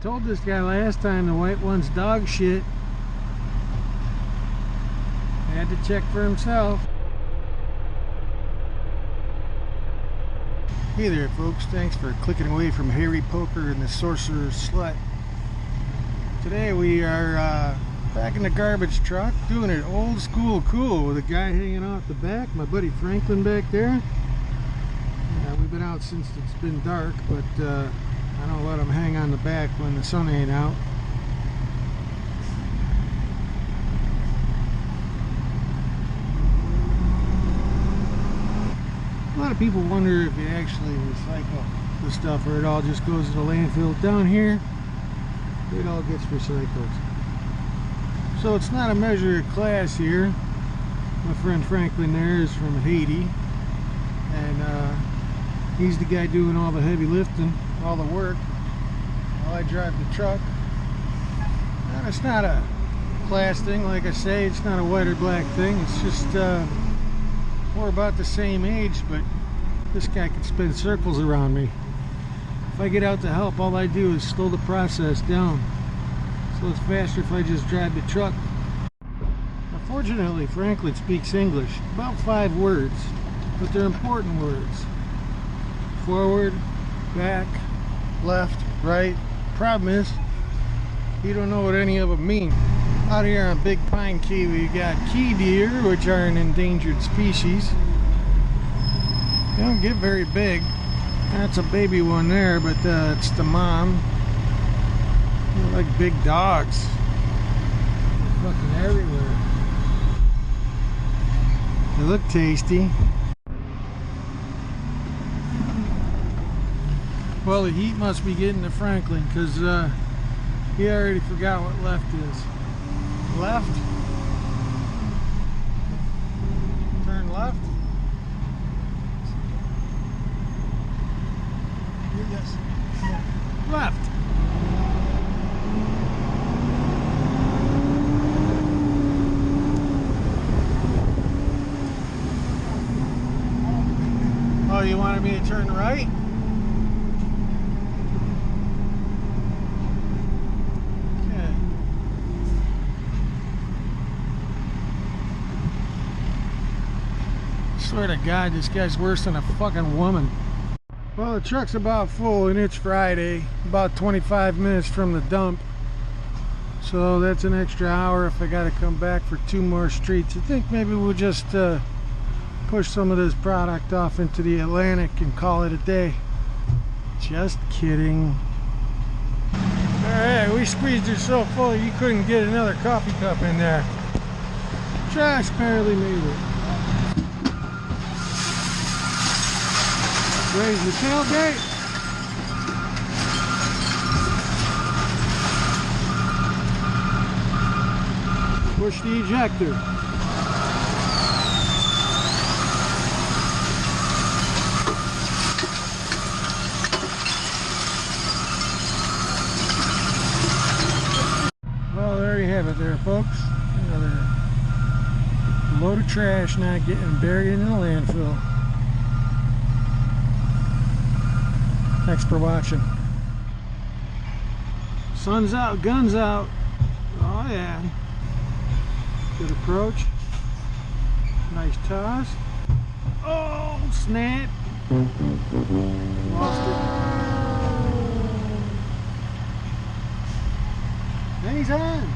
told this guy last time the white one's dog shit. He had to check for himself. Hey there folks, thanks for clicking away from Harry Poker and the Sorcerer's Slut. Today we are back in the garbage truck doing it old school cool with a guy hanging off the back, my buddy Franklin back there. We've been out since it's been dark, but I don't let him hang on the back when the sun ain't out. A lot of people wonder if you actually recycle the stuff or it all just goes to the landfill. Down here, it all gets recycled. So it's not a measure of class here. My friend Franklin there is from Haiti, and he's the guy doing all the heavy lifting, all the work, while I drive the truck. And it's not a class thing, like I say. It's not a white or black thing. It's just we're about the same age, but this guy can spin circles around me. If I get out to help, all I do is slow the process down. So it's faster if I just drive the truck. Unfortunately, Franklin speaks English, about 5 words, but they're important words. Forward, back, left, right. Problem is, you don't know what any of them mean. Out here on Big Pine Key, we got key deer, which are an endangered species. They don't get very big. That's a baby one there, but it's the mom. They're like big dogs. They're fucking everywhere. They look tasty. Well, the heat must be getting to Franklin, because he already forgot what left is. Left? Turn left? Yes. Left. Oh, you wanted me to turn right? I swear to God, this guy's worse than a fucking woman. Well, the truck's about full and it's Friday, about 25 minutes from the dump. So that's an extra hour if I gotta come back for 2 more streets. I think maybe we'll just push some of this product off into the Atlantic and call it a day. Just kidding. Alright, we squeezed it so full you couldn't get another coffee cup in there. Just barely made it. Raise the tailgate. Push the ejector. Well, there you have it there, folks. Another load of trash not getting buried in the landfill. Thanks for watching. Sun's out, guns out. Oh yeah. Good approach. Nice toss. Oh, snap. Lost it. Anytime.